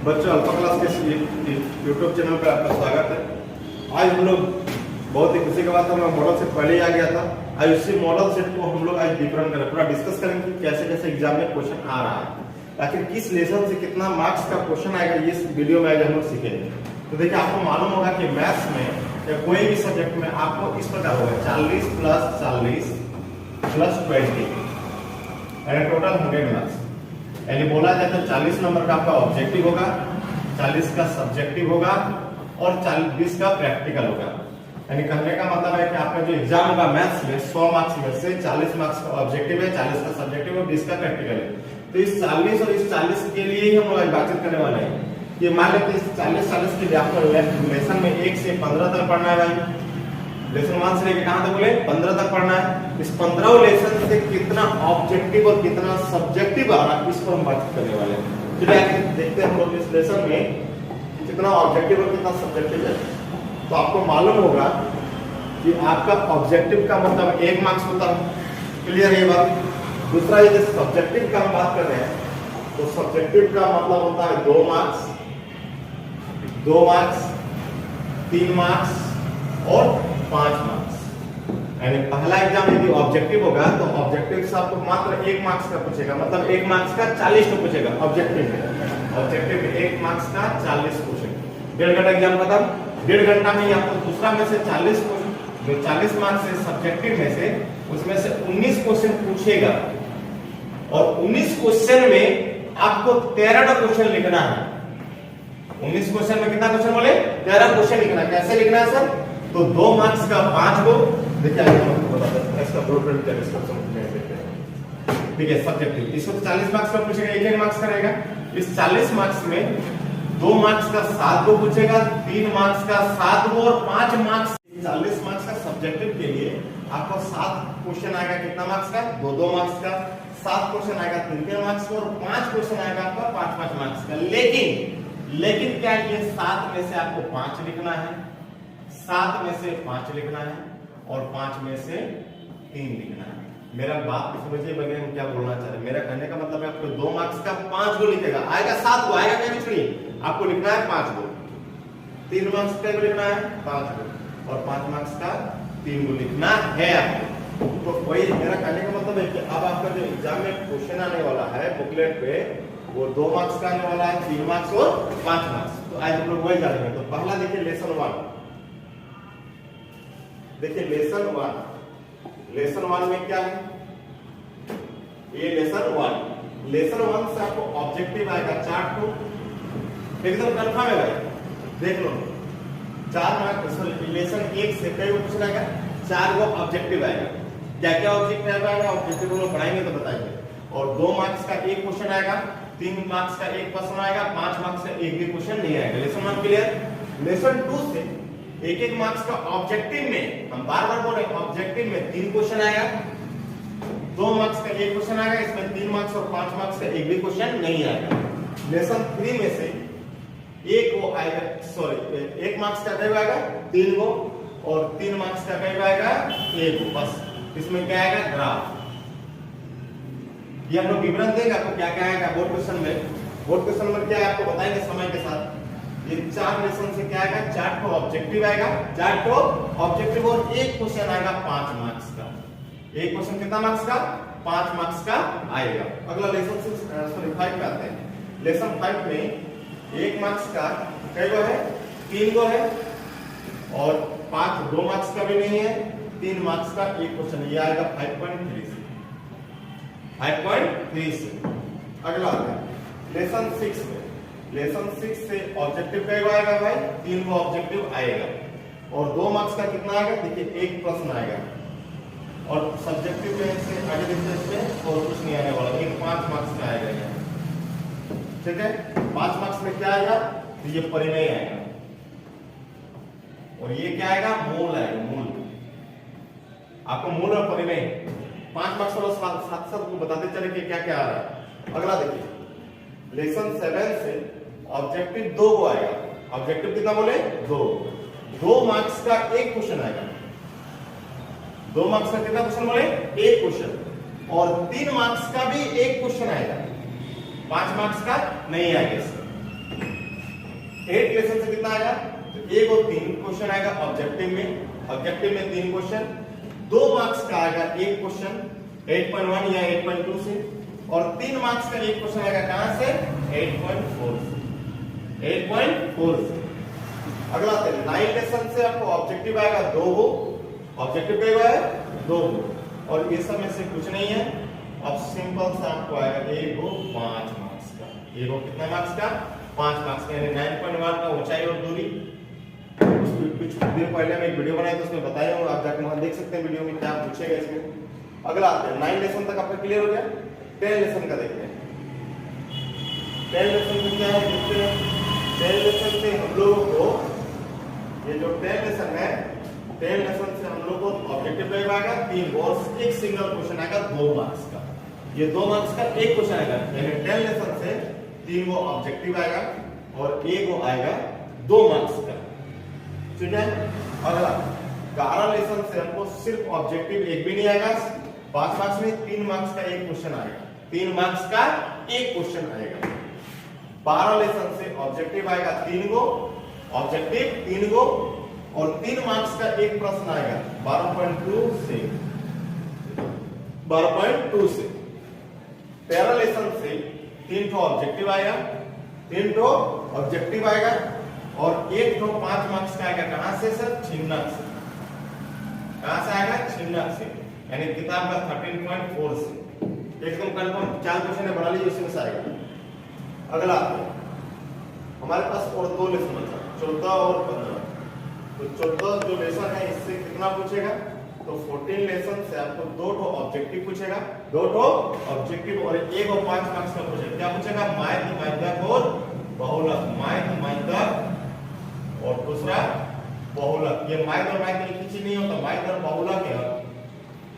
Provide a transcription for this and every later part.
बच्चों alpha class के YouTube channel पर आपका स्वागत है। आज हम लोग बहुत ही खुशी की बात है, मैं मॉडल सेट पहले ही आ गया था। आज उसी मॉडल सेट को हम लोग आज विवरण करें, पूरा डिस्कस करेंगे कि कैसे कैसे एग्जाम में क्वेश्चन आ रहा है, आखिर किस लेसन से कितना मार्क्स का क्वेश्चन आएगा, ये इस वीडियो में आज हम लोग सीखेंगे। तो देखिए, आपको मालूम होगा कि मैथ्स में या कोई भी सब्जेक्ट में आपको इस प्रकार होगा 40 प्लस 40 प्लस 20 यानी टोटल 100 मार्क्स। यानी बोला जाए तो 40 नंबर का आपका ऑब्जेक्टिव होगा, 40 का सब्जेक्टिव होगा और 20 का प्रैक्टिकल होगा। यानी कहने का मतलब है कि आपका जो एग्जाम होगा मैथ्स में 100 मार्क्स में से 40 मार्क्स का ऑब्जेक्टिव है, 40 का सब्जेक्टिव है, 20 का प्रैक्टिकल है। तो इस 40 और इस 40 के लिए ही हम लोग आज बातचीत करने वाले हैं। ये मान लेते हैं 40 के लिए आपको लेसन में 1 से 15 तक पढ़ना है भाई। लेसन 1 से लेकर कहां तक बोले 15 तक पढ़ना है। इस 15 लेसन से कितना ऑब्जेक्टिव और कितना सब्जेक्टिव आ रहा है, इस पर हम बात करने वाले हैं। चलिए देखते हैं हम लोग इस लेसन में कितना ऑब्जेक्टिव और कितना सब्जेक्टिव है। तो आपको मालूम होगा कि आपका ऑब्जेक्टिव का मतलब 1 मार्क्स होता है, क्लियर है ये बात। दूसरा, यदि सब्जेक्टिव का हम बात कर रहे हैं तो सब्जेक्टिव का मतलब होता है 2 मार्क्स, 2 मार्क्स, 3 मार्क्स और 5 मार्क्स। यानी पहला एग्जाम यदि ऑब्जेक्टिव होगा तो ऑब्जेक्टिव से आपको मात्र 1 मार्क्स का पूछेगा, मतलब 1 मार्क्स का 40 तो पूछेगा ऑब्जेक्टिव में। ऑब्जेक्टिव में 1 मार्क्स का 40 पूछेगा। 1.5 घंटा एग्जाम खत्म, 1.5 घंटा में आपको दूसरा में से 40 जो 40 मार्क्स है सब्जेक्टिव में से, उसमें से 19 क्वेश्चन पूछेगा और 19 क्वेश्चन में आपको 13 क्वेश्चन लिखना है। 19 क्वेश्चन में कितना क्वेश्चन बोले 13 क्वेश्चन लिखना है। कैसे लिखना है सर? तो 2 मार्क्स का 5 को देखिए, आपको बता दें इसका ब्लूप्रिंट का डिस्कशन देखते हैं। ठीक है, सब्जेक्टिव इसको 40 मार्क्स का पूछेगा, 1 मार्क्स का रहेगा। इस 40 मार्क्स में 2 मार्क्स का 7 को पूछेगा, 3 मार्क्स का 7 को और 5 मार्क्स। 40 मार्क्स का सब्जेक्टिव के लिए आपको 7 क्वेश्चन आएगा, कितना मार्क्स का 2 मार्क्स का, 7 क्वेश्चन आएगा 3 मार्क्स का और 5 क्वेश्चन आएगा आपका 5 मार्क्स का। लेकिन क्या ये 7 में से आपको 5 लिखना है, 7 में से 5 लिखना है और 5 में से 3 लिखना है। मेरा बात समझिए बगैर हम क्या बोलना चाह रहे हैं। मेरा कहने का मतलब है आपको 2 मार्क्स का 5 को लिखेगा, आएगा 7 को, आएगा क्या बिछड़ी, आपको लिखना है 5 को। 3 मार्क्स का लिखना है 5 को और 5 मार्क्स का 3 को लिखना है आपको। तो वही मेरा कहने का मतलब है कि अब आपका जो एग्जाम में क्वेश्चन आने वाला है बुकलेट पे, वो 2 मार्क्स का आने वाला है, 3 मार्क्स और 5 मार्क्स। तो आज हम लोग वही जानेंगे। तो पहला देखिए लेसन 1, देखिए लेसन 1 में क्या है, ये लेसन 1 से आपको ऑब्जेक्टिव आएगा चार्ट को, एकदम कंफर्म है भाई, देख लो 4 मार्क्स। लेसन 1 से कई क्वेश्चन आएगा, 4 को ऑब्जेक्टिव आएगा। क्या क्या ऑब्जेक्टिव आएगा, ऑब्जेक्टिव लोग पढ़ाएंगे तो बताएंगे। और 2 मार्क्स का 1 क्वेश्चन आएगा, 3 मार्क्स का 1 क्वेश्चन आएगा, 5 मार्क्स का 1 भी क्वेश्चन नहीं आएगा। Lesson 1 clear. लेसन 2 से 1 मार्क्स का ऑब्जेक्टिव में, हम बार-बार बोल रहे हैं ऑब्जेक्टिव में 3 क्वेश्चन आएगा, 2 मार्क्स का 1 क्वेश्चन आएगा, इसमें 3 मार्क्स और 5 मार्क्स का 1 भी क्वेश्चन नहीं आएगा। लेसन 3 में से 1 को आएगा, सॉरी 1 मार्क्स का कई आएगा 3 को और 3 मार्क्स का कई आएगा 1 को, बस। इसमें क्या आएगा, ग्राफ। ये हम लोग विवरण देंगे आपको क्या क्या आएगा बोर्ड क्वेश्चन में। बोर्ड क्वेश्चन में क्या है आपको बताएंगे समय के साथ। ये 4 लेसन से क्या आएगा, चार्ट को ऑब्जेक्टिव आएगा, चार्ट को ऑब्जेक्टिव और 1 क्वेश्चन आएगा 5 मार्क्स का। 1 क्वेश्चन कितना मार्क्स का, 5 मार्क्स का आएगा। अगला लेसन 5 पे आते हैं। लेसन 5 में 1 मार्क्स का कई गो है, 3 गो है और 2 मार्क्स का भी नहीं है, 3 मार्क्स का 1 क्वेश्चन, ये आएगा 5.3 से। 5.3 से अगला आता है लेसन 6 में। लेसन 6 से ऑब्जेक्टिव कई आएगा भाई, 3 को ऑब्जेक्टिव आएगा और 2 मार्क्स का कितना आएगा, देखिए 1 प्रश्न आएगा और सब्जेक्टिव में से आगे देखते इसमें और कुछ नहीं आने वाला, 5 मार्क्स का आएगा ये, ठीक है। 5 मार्क्स में क्या आएगा, तो ये परिमेय आएगा और ये क्या आएगा, मूल आएगा, मूल। आपको मूल और परिमेय 5 मार्क्स वाला साथ साथ बताते चले कि क्या क्या आ रहा है। अगला देखिए लेसन 7 से ऑब्जेक्टिव 2 को आएगा। ऑब्जेक्टिव कितना बोले, 2 मार्क्स का 1 क्वेश्चन आएगा। 2 मार्क्स का कितना क्वेश्चन बोले, 1 क्वेश्चन और 3 मार्क्स का भी 1 क्वेश्चन आएगा, 5 मार्क्स का नहीं आएगा इसमें। 8 लेसन से कितना आएगा? तो एक और 3 क्वेश्चन आएगा ऑब्जेक्टिव में 3 क्वेश्चन, 2 मार्क्स का आएगा एक क्वेश्चन 8.1 या 8.2 से, और 3 मार्क्स का एक क्वेश्चन आएगा कहां से? 8.4 से। अगला 9 लेसन से आपको ऑब्जेक्टिव आएगा 2 गो, ऑब्जेक्टिव क्या है? 2 गो, और ये सब में से कुछ नहीं है। अब सिंपल सा आपको आएगा एक गो 5 मार्क्स का, एक गो कितना मार्क्स का? 5 मार्क्स का, यानी 9.1 का ऊंचाई और दूरी। कुछ दिन पहले मैं एक वीडियो बनाया था, उसमें बताया हूं, आप जाकर वहां देख सकते हैं वीडियो में क्या पूछेगा इसमें। अगला आते हैं 9 लेसन तक आपका क्लियर हो गया। 10 लेसन का देखते हैं। 10 लेसन में क्या है देखते हैं। 10 लेसन से हम लोगों को, ये जो 10 लेसन है, 10 लेसन से हम लोग को ऑब्जेक्टिव आएगा 3 और एक सिंगल क्वेश्चन आएगा 2 मार्क्स का। ये 2 मार्क्स का एक क्वेश्चन आएगा, यानी 10 लेसन से 3 वो ऑब्जेक्टिव आएगा और एक वो आएगा 2 मार्क्स का, ठीक है। अगला 11 लेसन से हमको सिर्फ ऑब्जेक्टिव एक भी नहीं आएगा 5 मार्क्स में, 3 मार्क्स का एक क्वेश्चन आएगा, 3 मार्क्स का एक क्वेश्चन आएगा। 12 लेसन से ऑब्जेक्टिव आएगा 3 गो, ऑब्जेक्टिव 3 गो और 3 मार्क्स का एक प्रश्न आएगा 12.2 से 12.2 से। 13 लेसन से 3 ठो ऑब्जेक्टिव आएगा, 3 ठो ऑब्जेक्टिव आएगा और एक ठो 5 मार्क्स का आएगा कहां से सर? छिन्नक से। कहां से आएगा? छिन्नक से, यानी किताब का 13.4 से। एकदम कंफर्म 4 क्वेश्चन है, बना लीजिए, उसमें से आएगा। अगला हमारे पास और 2 लेसन बचा, 14 और 15। तो 14 जो लेसन है इससे कितना पूछेगा? तो 14 लेसन से आपको 2 ठो ऑब्जेक्टिव पूछेगा, 2 ठो ऑब्जेक्टिव और एक और 5 मार्क्स का पूछेगा। क्या पूछेगा? माध्य, माध्यक और बहुलक। माध्य, माध्यक और दूसरा बहुलक। ये माध्य और माध्यक एक ही चीज नहीं होता, माध्य और बहुलक है।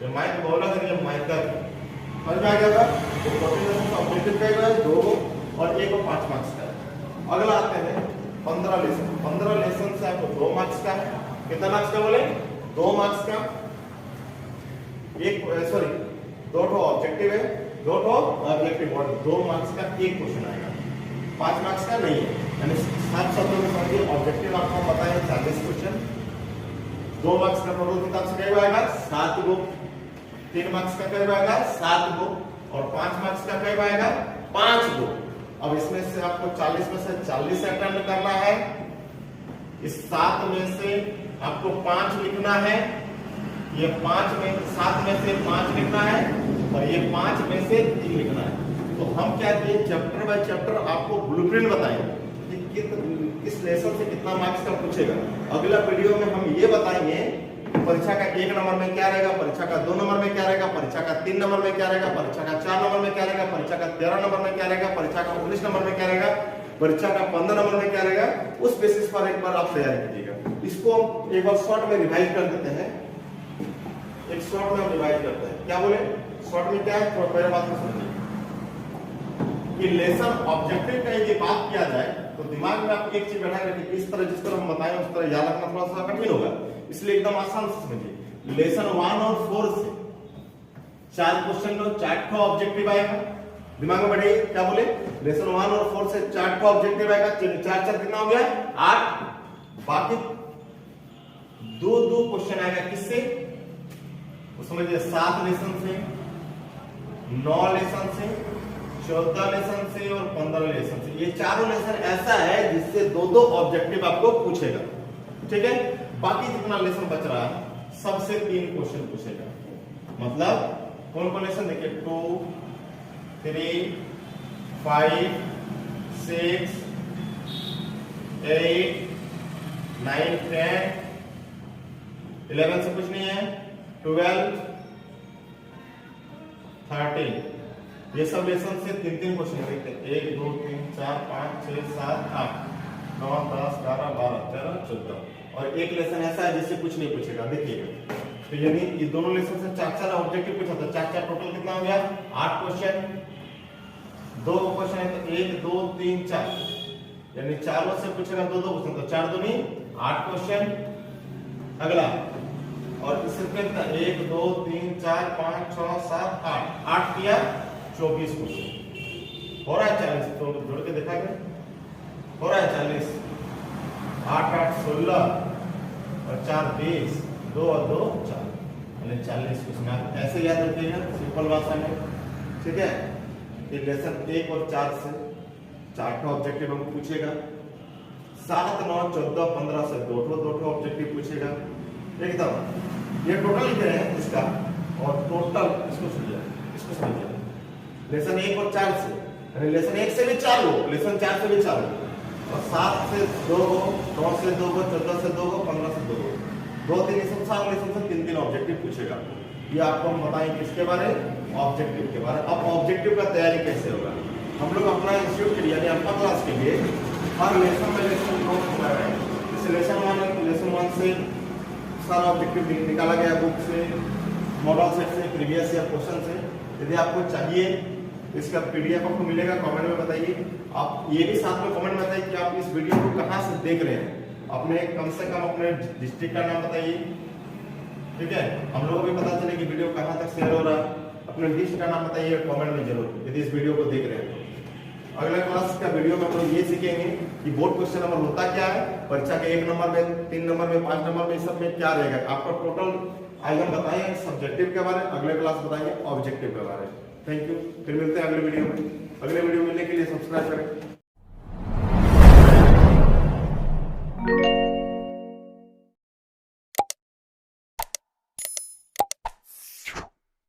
ये माध्य बहुलक है, ये माध्यक है। समझ में आ गया? तो 14 लेसन का ऑब्जेक्टिव क्या है? 2 और एक और 5 मार्क्स का। अगला आते हैं 15 लेसन। 15 लेसन से आपको 2 मार्क्स का, कितना मार्क्स का बोले? 2 मार्क्स का एक, सॉरी 2 ठो ऑब्जेक्टिव है, 2 ठो ऑब्जेक्टिव और 2 मार्क्स का एक क्वेश्चन आएगा, 5 मार्क्स का नहीं है। यानी 7 शब्दों में समझिए, ऑब्जेक्टिव आपको पता है 40 क्वेश्चन, 2 मार्क्स का टोटल किताब से क्या आएगा? 7 गो, 3 मार्क्स का क्या आएगा? 7 गो और 5 मार्क्स का क्या आएगा? 5 गो। अब इसमें से आपको 40 में से 40 अटेम्प्ट करना है। इस 7 में से आपको 5 लिखना है, ये 5 में 7 में से 5 लिखना है और ये 5 में से 3 लिखना है। तो हम क्या किए, चैप्टर बाय चैप्टर आपको ब्लूप्रिंट बताएंगे कि किस लेसन से कितना मार्क्स का पूछेगा। अगला वीडियो में हम ये बताएंगे परीक्षा का 1 नंबर में क्या रहेगा, परीक्षा का 2 नंबर में क्या रहेगा, परीक्षा का 3 नंबर में क्या रहेगा, परीक्षा का 4 नंबर में क्या रहेगा, परीक्षा का 13 नंबर में क्या रहेगा, परीक्षा का 19 नंबर में क्या रहेगा, परीक्षा का 15 नंबर में क्या रहेगा। उस बेसिस पर एक बार आप तैयारी कीजिएगा। इसको एक बार शॉर्ट में रिवाइज कर देते हैं। एक शॉर्ट में हम रिवाइज करते हैं। क्या बोले शॉर्ट में? क्या है तो पहले बात को समझिए कि लेसन ऑब्जेक्टिव का यदि बात किया जाए तो दिमाग में आप एक चीज बैठा रखिए, इस तरह जिस तरह हम बताएं उस तरह याद रखना थोड़ा सा कठिन होगा, इसलिए एकदम आसान से समझिए। लेसन 1 और 4 से 4 क्वेश्चन लो, 4 ठो ऑब्जेक्टिव आएगा। दिमाग में बैठे क्या बोले? लेसन 1 और 4 से 4 ठो ऑब्जेक्टिव आएगा, 4 कितना हो गया? 8। बाकी 2 क्वेश्चन आएगा किससे? तो समझिए 7 लेसन से, 9 लेसन से, 14 लेसन से और 15 लेसन से। ये चारों लेसन ऐसा है जिससे 2 ऑब्जेक्टिव आपको पूछेगा, ठीक है। बाकी जितना लेसन बच रहा है सबसे 3 क्वेश्चन पूछेगा। मतलब कौन कौन लेसन देखिए, 2, 3, 5, 6, 8, 9, 10, 11 से कुछ नहीं है, 12, 13। ये सब लेसन से 3 क्वेश्चन देखते हैं। 1, 2, 3, 4, 5, 6, 7, 8, 9, 10, 11, 12, 13, 14 और एक लेसन ऐसा है जिससे कुछ नहीं पूछेगा। देखिएगा तो यानी ये दोनों लेसन से 4 ऑब्जेक्टिव पूछा था, 4 टोटल कितना हो गया? 8 क्वेश्चन। 2 क्वेश्चन है तो 1, 2, 3, 4 यानी चारों से पूछेगा 2 क्वेश्चन, तो 4 दूनी 8 क्वेश्चन। अगला और इससे कितना 1, 2, 3, 4, 5, 6, 7, 8 किया 24 क्वेश्चन। हो रहा है 40, तो जोड़ के देखा गया हो रहा है 40। 8 8 16 और 4 20, 2 और 2 4, यानी 40 क्वेश्चन। आप ऐसे याद रखिएगा, सिंपल भाषा में, ठीक है। ये लेसन 1 और 4 से 4 ठो ऑब्जेक्टिव हमको पूछेगा, 7 9 14 15 से 2 ठो ऑब्जेक्टिव पूछेगा एकदम। ये टोटल लिख रहे हैं इसका, और टोटल इसको समझिए लेसन 1 और 4 से, यानी लेसन 1 से भी 4 हो, लेसन 4 से भी 4 हो, और 7 से 2 हो, 9 से 2 हो, 14 से 2 हो, 15 से 2 हो, 2 3 लेसन 7 लेसन से 3 ऑब्जेक्टिव पूछेगा। ये आपको हम बताएंगे किसके बारे, ऑब्जेक्टिव के बारे। अब ऑब्जेक्टिव का तैयारी कैसे होगा, हम लोग अपना इंस्टीट्यूट के लिए यानी अपना क्लास के लिए हर लेसन में लेसन नोट बना रहे हैं। जैसे लेसन 1 से सारा ऑब्जेक्टिव निकाला गया बुक से, मॉडल सेट से, प्रीवियस ईयर क्वेश्चन से। यदि आपको चाहिए इसका पीडीएफ आपको मिलेगा, कमेंट में बताइए। आप ये भी साथ में कमेंट में बताइए कि आप इस वीडियो को कहाँ से देख रहे हैं, अपने कम से कम अपने डिस्ट्रिक्ट का नाम बताइए, ठीक है। हम लोगों को भी पता चले कि वीडियो कहाँ तक शेयर हो रहा है। अपने डिस्ट्रिक्ट का नाम बताइए कमेंट में जरूर, यदि इस वीडियो को देख रहे हैं। अगला क्लास का वीडियो में हम लोग ये सीखेंगे कि बोर्ड क्वेश्चन नंबर होता क्या है, परीक्षा के 1 नंबर में, 3 नंबर में, 5 नंबर में, सब में क्या रहेगा। आपका टोटल आइटम बताइए सब्जेक्टिव के बारे, अगले क्लास बताइए ऑब्जेक्टिव के बारे। थैंक यू, फिर मिलते हैं अगले वीडियो में। अगले वीडियो मिलने के लिए सब्सक्राइब करें।